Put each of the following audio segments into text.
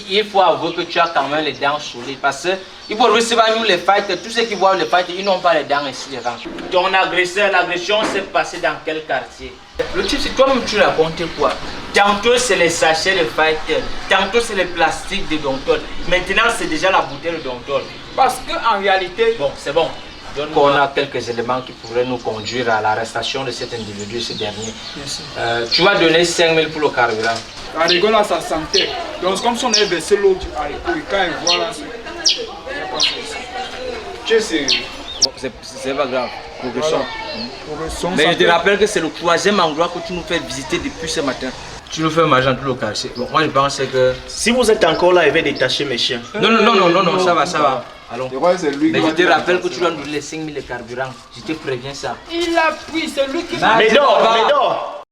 Il faut avouer que tu as quand même les dents solides parce que il faut recevoir nous les fighters, tous ceux qui voient les fighters, ils n'ont pas les dents ici devant. Ton agresseur, l'agression s'est passée dans quel quartier? Le type, c'est toi-même tu racontes quoi? Tantôt c'est les sachets de fighters, tantôt c'est les plastiques de Domptol. Maintenant c'est déjà la bouteille de Domptol. Parce qu'en réalité, bon c'est bon. On a quelques éléments qui pourraient nous conduire à l'arrestation de cet individu, ce dernier. Tu vas donner 5 000 pour le carburant. La rigole à sa santé. Donc comme si on avait versé l'eau à l'époque, quand il voit là, c'est pas grave. Progressons. Progressons. Mais je te rappelle que c'est le troisième endroit que tu nous fais visiter depuis ce matin. Tu nous fais marcher dans tout le quartier. Bon, moi je pense que... Si vous êtes encore là, je vais détacher mes chiens. Non, ça va. Allons. Lui Mais je te rappelle que tu dois nous donner 5 000 de carburant. Je te préviens ça. Il a pris, c'est lui qui... Médor.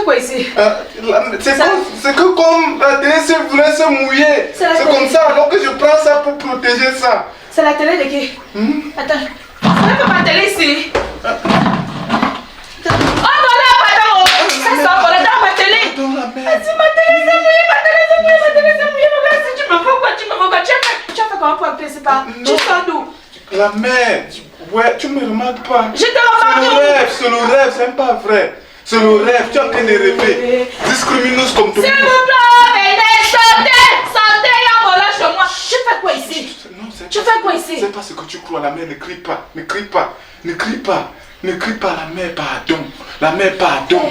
quoi ici? C'est que comme la télé voulait se mouiller. C'est comme ça, alors que je prends ça pour protéger ça. C'est la télé de qui? Attends. C'est pas ma télé ici. Oh non, là, pardon. Ça sort, voilà, dans ma télé. Vas-y, ma télé s'est mouillée, ma télé s'est mouillée, ma télé s'est mouillée. Regarde, si tu me fais quoi, tu me fais quoi? Tu as fait comment pour appeler, c'est pas? Tu sors d'où? La mère, ouais, tu me remarques pas. Je te remarque. C'est le rêve, c'est pas vrai. C'est le rêve, tu es en train de rêver. Discrimine-nous comme tout le monde. S'il vous plaît, venez, sortez, y'a mon là chez moi. Tu fais quoi ici? Tu fais quoi ici? C'est pas ce que tu crois, la mère, ne crie pas, ne crie pas, ne crie pas. Ne crie pas, la mère, pardon. La mère, pardon.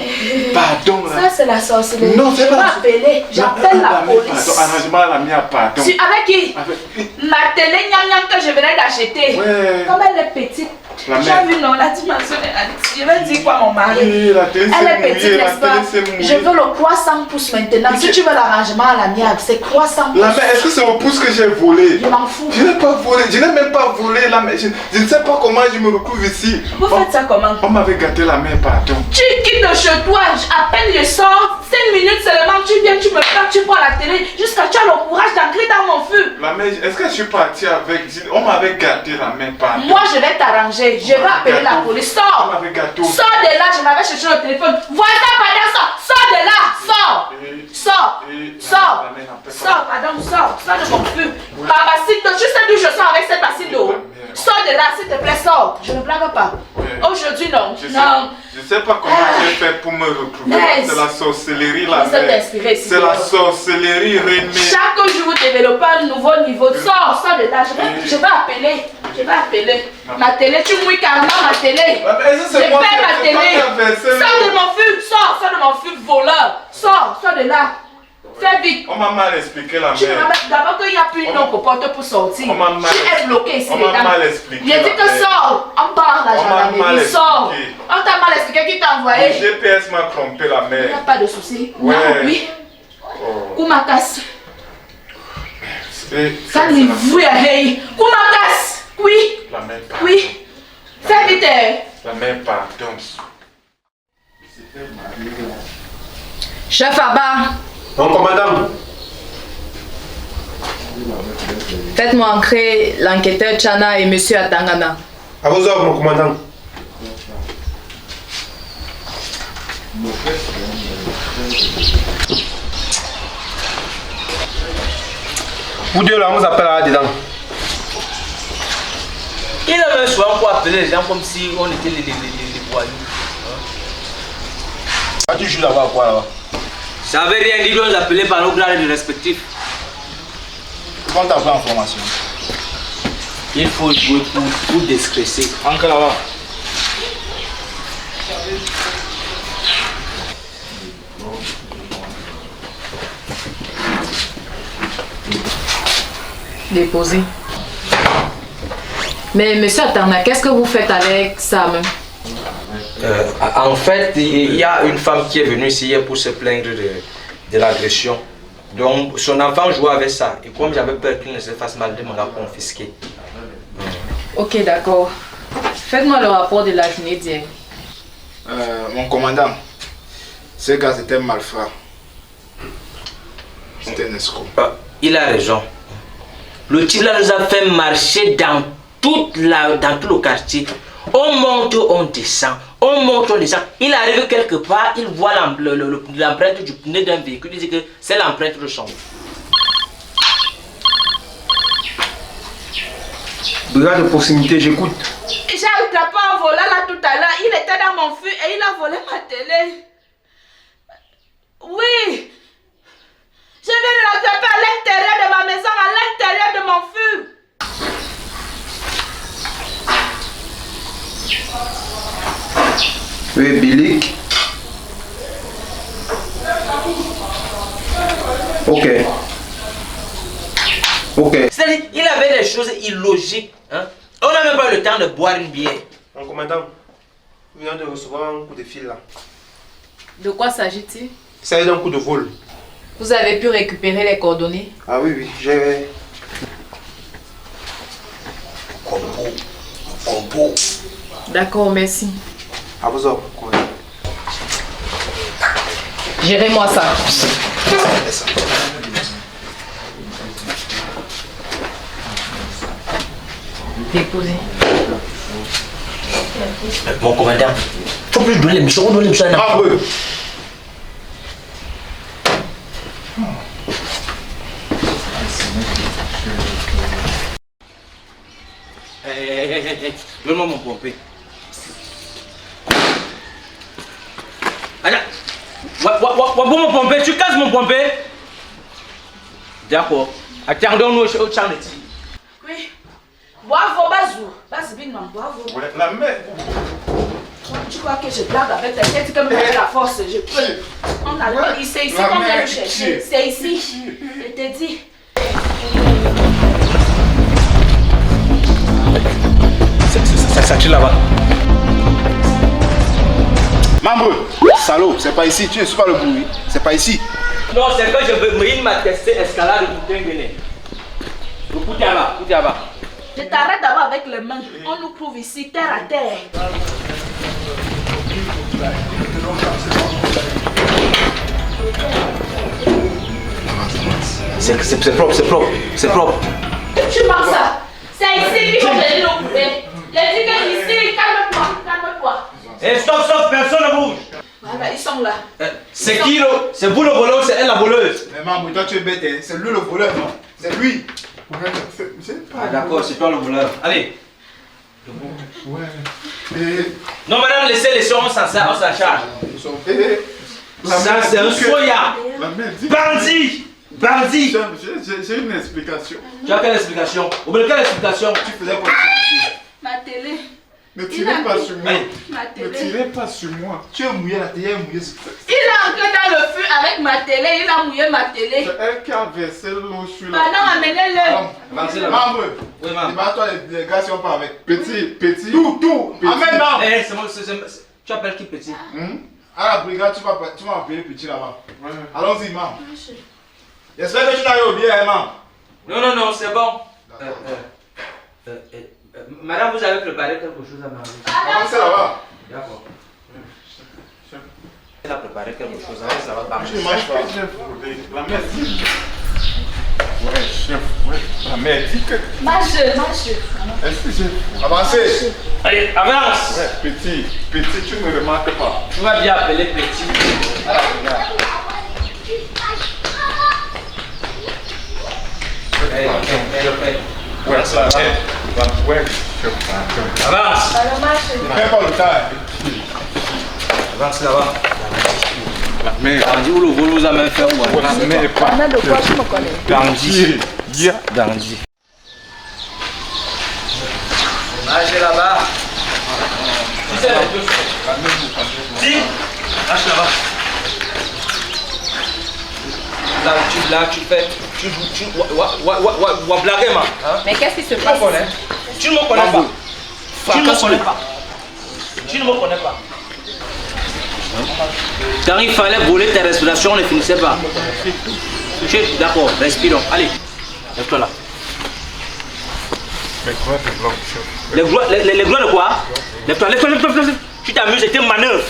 Pardon. Ça, c'est la sorcellerie. Non, c'est pas. J'appelle la police. Pardon, arrangement à la mère, pardon. Avec qui? La télé gnam que je venais d'acheter. Ouais. Comme elle est petite. Tu as vu, non, la dimension est... Je vais dire quoi, mon mari? Oui, la télé elle est petite, n'est-ce pas? Je veux le 300 pouces maintenant. Si tu veux l'arrangement à la mienne, c'est 300 pouces. La mère, est-ce que c'est au pouce que j'ai volé? Je m'en fous. Je n'ai pas volé, je n'ai même pas volé la mère. Je ne sais pas comment je me retrouve ici. Vous faites ça comment? On m'avait gâté la main, pardon. Tu quittes de chez toi, à peine je sors, 5 minutes seulement, tu viens, tu me frappes, tu prends la télé, jusqu'à tu as le courage d'entrer dans mon feu. La mère, est-ce que je suis parti avec... On m'avait gâté la main, pardon. Moi, je vais t'arranger, je vais appeler la police. Sors! Sors de là, je m'avais cherché le téléphone. Voilà, pardon, sors de là, sors! Sors, pardon, sors de mon feu. Ma bassine d'eau, tu sais d'où je sors avec cette bassine d'eau. Sors de là, s'il te plaît, sors. Je ne blague pas. Aujourd'hui, non. Je sais pas comment j'ai fait pour me retrouver. C'est la sorcellerie, la mère. C'est la sorcellerie, René. Chaque jour, vous développez un nouveau niveau. Sors de là. Je vais appeler. Ma télé, tu mouilles carrément ma télé. Je perds ma télé. Sors de mon feu. Sors de mon feu, voleur. Sors de là. Fais vite. On m'a mal expliqué la mère. D'abord qu'il n'y a plus une non porte pour sortir. Tu es bloqué ici. On m'a mal expliqué. Il a dit que sors. On parle là, gendarmerie. Sors. On t'a mal expliqué qui t'a envoyé. Le GPS m'a trompé la mère. Il n'y a pas de souci. Ouais. Non, oui. Koumakas. Ça lui voue à hey. Koumakas. Oui. La mère pardon. Oui. Fais vite. La mère pardon. Chef Abba. Mon commandant. Faites-moi entrer l'enquêteur Chana et monsieur Atangana. À vos ordres, mon commandant. Vous deux là, on vous appelle là-dedans. Il avait souvent pour appeler les gens comme si on était les voyous. Tu joues là-bas quoi là-bas? Ça veut rien dire, on les appelait par nos grades respectifs. Comment t'as fait en formation? Il faut jouer pour déstresser. Encore là-bas. Déposé. Mais monsieur Atana, qu'est-ce que vous faites avec Sam? En fait, il y a une femme qui est venue ici hier pour se plaindre de l'agression. Donc, son enfant jouait avec ça. Et comme j'avais peur qu'il ne se fasse mal, on l'a confisqué. Ok, d'accord. Faites-moi le rapport de la journée d'hier. Mon commandant, ce gars c'était un malfrat. C'était un escroc. Il a raison. Le type là nous a fait marcher dans tout le quartier. On monte, on descend. On monte, on descend. Il arrive quelque part, il voit l'empreinte du pneu d'un véhicule. Il dit que c'est l'empreinte de son. Brigade de proximité, j'écoute. J'ai attrapé un volant là tout à l'heure. Il était dans mon feu et il a volé ma télé. Oui. Je viens de l'attraper à l'intérieur de ma maison, à l'intérieur de mon feu. Oui, Billy. Ok. C'est-à-dire, il avait des choses illogiques. Hein? On n'a même pas le temps de boire une bière. Mon commandant, vous venez de recevoir un coup de fil là. De quoi s'agit-il? Il s'agit d'un coup de vol. Vous avez pu récupérer les coordonnées? Ah oui, j'ai... Combo. D'accord, merci. À vos ordres, commandant. Gérez-moi ça. Déposez. Mon commandant, faut plus donner l'émission, on donne l'émission. Ah oui. Donne-moi mon pompé. Allez, mon pompé, tu casses mon pompé. D'accord. Attendons-nous au champ de tir. Oui. Bravo, Bazou. Bazou, bravo. La mère. Tu crois que je blague avec ta tête comme avec la force? Je peux. On a dit, c'est ici qu'on vient le chercher. C'est ici. Je te dis. Ça tire là-bas. Mambre, salaud, c'est pas ici. Tu ne suis pas le bruit. C'est pas ici. Non, c'est que je veux me m'a testé escalade de Boutin. Écoutez là-bas. Je t'arrête d'abord avec les mains. On nous prouve ici, terre à terre. C'est propre. Tu penses ça? C'est ici qu'il faut venir nous prouver. J'ai dit que ici, calme-toi. Eh, stop, personne ne bouge. Voilà, ils sont là. C'est qui c'est vous le voleur, c'est elle la voleuse. Mais Mambre, toi tu es bête, hein. C'est lui le voleur, non? C'est lui. Ah d'accord, c'est toi le voleur. Allez. Ouais. Non madame, laissez, on s'en charge. Ça c'est un soya. Bandit. J'ai une explication. Tu as quelle explication? Quelle explication? Tu faisais quoi ici? Ma télé. Ne tirez pas sur moi. Ma Ne télé. tirez pas sur moi. Tu es mouillé, la télé est mouillée. Il est entré dans le feu avec ma télé. Il a mouillé ma télé. C'est elle qui a versé l'eau sur la Pardon, amenez-le. Mambre, Oui, maman. dis-moi toi les gars si on part avec. Petit. Tout. Amène non. Eh, tu appelles qui petit? À la brigade, tu vas appeler petit là-bas. Allons-y, maman. J'espère que tu n'as rien oublié, maman. Non, c'est bon. Madame, vous avez préparé quelque chose à manger? Avancez là-bas. D'accord. Elle a préparé quelque chose, ça va Tu ne manges pas. La mère dit. Ouais, chef, ouais. La mère dit que. Marche. Est-ce que j'ai. Avancez. Allez, avance. Ouais, petit, tu ne me remarques pas. Tu vas bien appeler petit. Voilà, regarde. Ouais, ça va. Ouais, chef. Avance. Alors, marche. Ne perds pas le temps. Avance là-bas. La mère. Gandhi, vous nous a même fait où? La mère est pas. de quoi tu me connais? Gandhi. Gandhi. Marchez là-bas. Tu sais, si, marche là-bas. Là, tu fais. Tu blagues, ma. Mais qu'est-ce qui se passe? Tu ne me connais pas. Tu ne me connais pas. Tu ne me connais pas. Quand il fallait voler tes respirations, on ne finissait pas. D'accord, respirons. Allez, lève-toi là. Les gloires de l'homme, chef. Les gloires de quoi? Lève-toi. Tu t'amuses, c'était une manœuvre.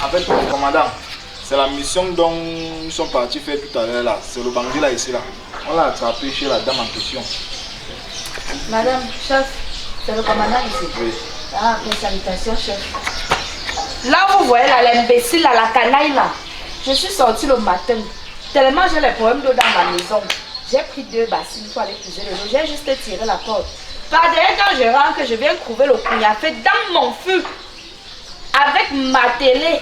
Avec le commandant, c'est la mission dont nous sommes partis faire tout à l'heure là. C'est le bandit là ici là. On l'a attrapé chez la dame en question. Madame, chef, c'est le commandant ici. Oui. Ah, mes salutations, chef. Là, vous voyez là, l'imbécile, là, la canaille là. Je suis sortie le matin. Tellement j'ai les problèmes d'eau dans ma maison. J'ai pris 2 bassines pour aller puiser le l'eau. J'ai juste tiré la porte. Par derrière, quand je rentre, je viens trouver le couignafé dans mon feu. Avec ma télé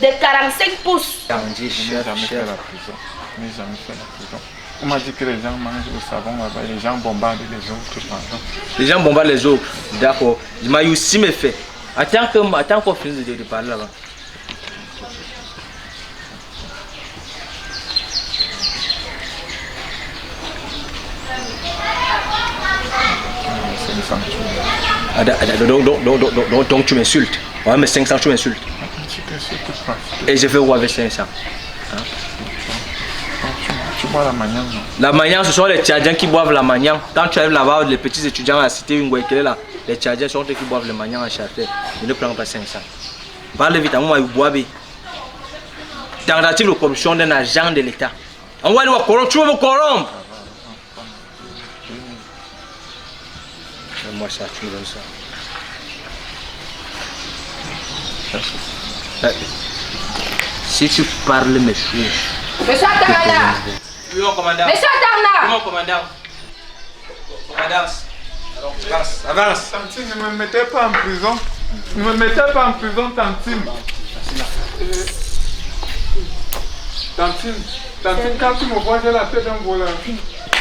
de 45 pouces. Gandhi, chef. Mais jamais fait la prison. On m'a dit que les gens mangent le savon là-bas et les gens bombardent les autres pendant. Les gens bombardent les autres. D'accord. Il m'a eu aussi mes faits. Attends qu'on finisse de parler là-bas. Donc tu m'insultes. Ouais, mais 500 tu m'insultes. Et je fais où avec 500? Tu bois la manière, non? La manière, ce sont les Tchadiens qui boivent la manière. Quand tu arrives là-bas, les petits étudiants à la cité Ngouekele là, les Tchadiens sont eux qui boivent la manière en charter. Ils ne prennent pas 500. Parle vite, à moi, ils boivent. tentative de corruption d'un agent de l'État. On va dire corrompre, tu veux me corrompre. Moi ça, tu me donnes ça. Si tu parles mes choses. Monsieur Atangana. Oui, mon commandant. Monsieur Atangana. Oui, mon commandant. Commandant. Avance, avance. Tantine, ne me mettez pas en prison. Ne me mettez pas en prison, Tantine. Tantine, quand tu me vois, j'ai la tête d'un voleur.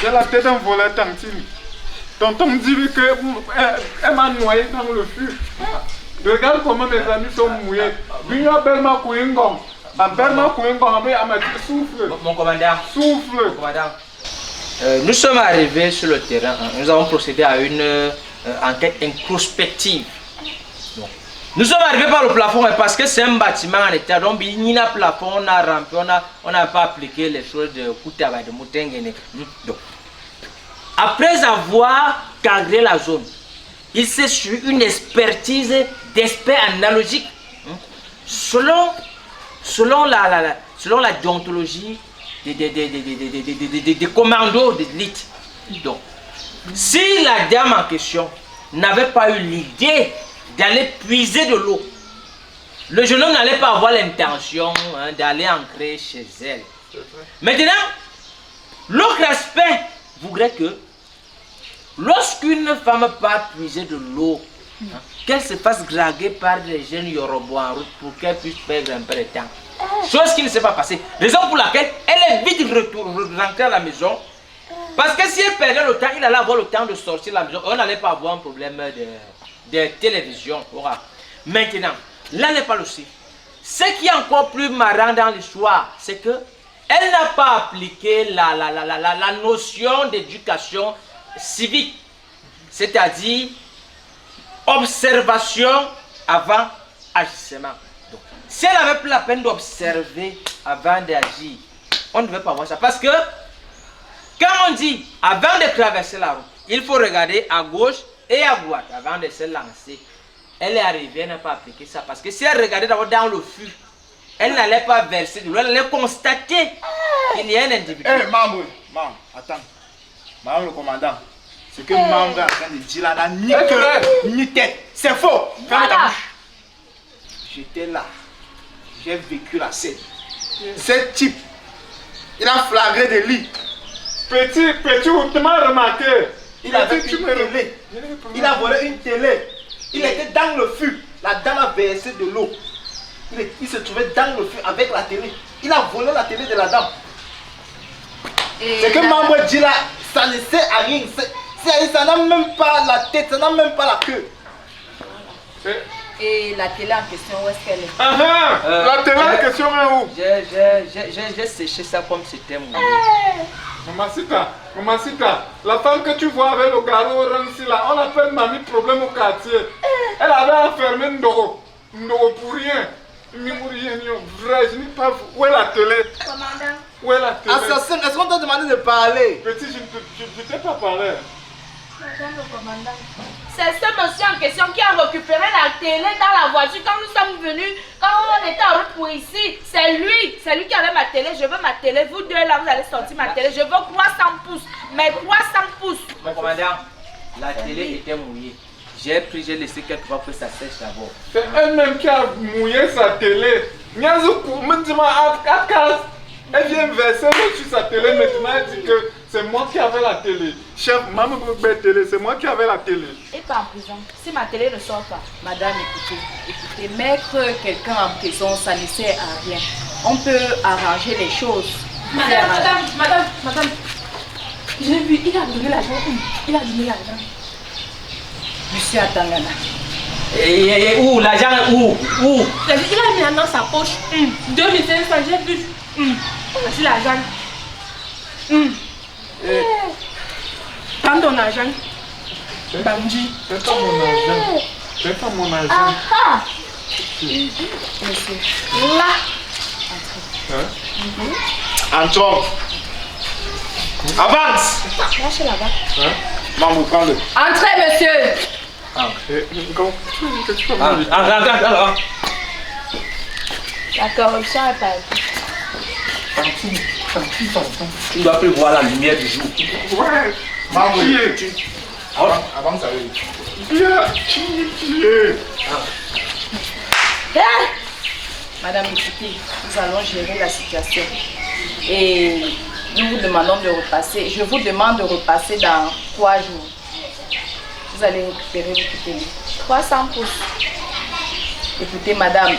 J'ai la tête d'un voleur, Tantine. Tonton me dit qu'elle m'a noyé dans le feu. Regarde comment mes amis sont mouillés. Viens Belma Kouingong. À Belma Kouingong, elle m'a dit souffle. Mon commandant. Souffle. Mon commandant. Nous sommes arrivés sur le terrain. Nous avons procédé à une enquête introspective. Donc, nous sommes arrivés par le plafond parce que c'est un bâtiment en état. Donc, il y a un plafond, on a rampé, on n'a pas appliqué les choses de Koutaba, de Moutengene. Donc, après avoir cadré la zone, il s'est suivi une expertise d'experts analogiques selon la déontologie des commandos d'élite. Donc, si la dame en question n'avait pas eu l'idée d'aller puiser de l'eau, le jeune homme n'allait pas avoir l'intention d'aller ancrer chez elle. Maintenant, l'autre aspect voudrait que lorsqu'une femme part puiser de l'eau, qu'elle se fasse draguer par des jeunes Yoruba en route pour qu'elle puisse perdre un peu de temps. Chose qui ne s'est pas passée. Raison pour laquelle elle est vite rentrée à la maison. Parce que si elle perdait le temps, il allait avoir le temps de sortir de la maison. On n'allait pas avoir un problème de télévision. Maintenant, là n'est pas le souci. Ce qui est encore plus marrant dans l'histoire, c'est que elle n'a pas appliqué la notion d'éducation civique. C'est-à-dire observation avant agissement. Donc, si elle avait pris la peine d'observer avant d'agir, on ne devait pas voir ça. Parce que quand on dit avant de traverser la route, il faut regarder à gauche et à droite avant de se lancer. Elle est arrivée, elle n'a pas appliqué ça. Parce que si elle regardait d'abord dans le fût, elle n'allait pas verser de l'eau, elle allait constater qu'il y a un individu. Eh, maman, attends. Maman le commandant. Ce que maman est en train de dire là, ni queue, ni tête. C'est faux. Ferme ta bouche. J'étais là. J'ai vécu la scène. Ce type, il a flagré des lits. Petit, tu m'as remarqué. Il avait une télé. Il a volé une télé. Il était dans le feu. La dame a versé de l'eau. Il se trouvait dans le feu avec la télé. Il a volé la télé de la dame. Ce que maman dit là, ça ne sert à rien. Ça n'a même pas la tête, ça n'a même pas la queue. Et la télé en question, où est-ce qu'elle est? La télé en question est où? J'ai séché ça comme c'était mon. Mamacita, la femme que tu vois avec le garou Rancy là, on appelle mamie problème au quartier. Elle avait enfermé Ndoro pour rien. Vrai, je n'ai pas vu. Où est la télé? Commandant. Où est la télé? Assassin, est-ce qu'on t'a demandé de parler? Petit, je ne t'ai pas parlé. Madame le commandant. C'est ce monsieur en question qui a récupéré la télé dans la voiture quand nous sommes venus, quand on était en route pour ici. C'est lui qui avait ma télé. Je veux ma télé. Vous deux là, vous allez sortir ma télé. Je veux 300 pouces. Mais 300 pouces. Mon commandant, la télé était mouillée. J'ai laissé quelque part que ça sèche d'abord. C'est elle-même qui a mouillé sa télé. Elle vient verser l'eau sur sa télé. Maintenant, elle dit que c'est moi qui avais la télé. Chef, maman veut télé, c'est moi qui avais la télé. Et pas en prison. Si ma télé ne sort pas, madame, écoutez, mettre quelqu'un en prison, ça ne sert à rien. On peut arranger les choses. Madame. J'ai vu, il a donné l'argent. Monsieur Atangana. Et où? L'argent où? Il a mis dans sa poche. 2500, j'ai vu. Voici l'argent. Prends ton argent. Bandit. C'est pas mon argent. C'est pas mon argent. Monsieur, là. Entrons. Avance. Lâchez là-bas. Maman, prends-le. Entrez, monsieur. Entre. La corruption est partie. Tantine, tonton. Tu ne dois plus voir la lumière du jour. Ouais. Maman, Qui est? avant ça, oui. Bien, qui est? Madame, écoutez, nous allons gérer la situation. Et nous vous demandons de repasser. Je vous demande de repasser dans 3 jours. Vous allez récupérer votre télé. 300 pouces. Écoutez, madame,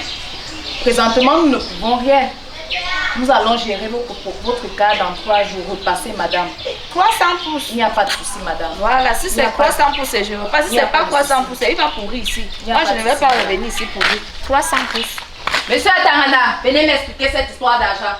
présentement, nous ne pouvons rien. Nous allons gérer votre cas dans 3 jours. Repassez, madame. 300 pouces. Il n'y a pas de souci, madame. Voilà, si c'est 300 pouces, je repasse. Si Il y a c'est pas pas de 300 pouces, il va pourrir ici. Il y a Moi, pas je de ne vais souci, pas madame. revenir ici pourrir. 300 pouces. Monsieur Atarana, venez m'expliquer cette histoire d'argent.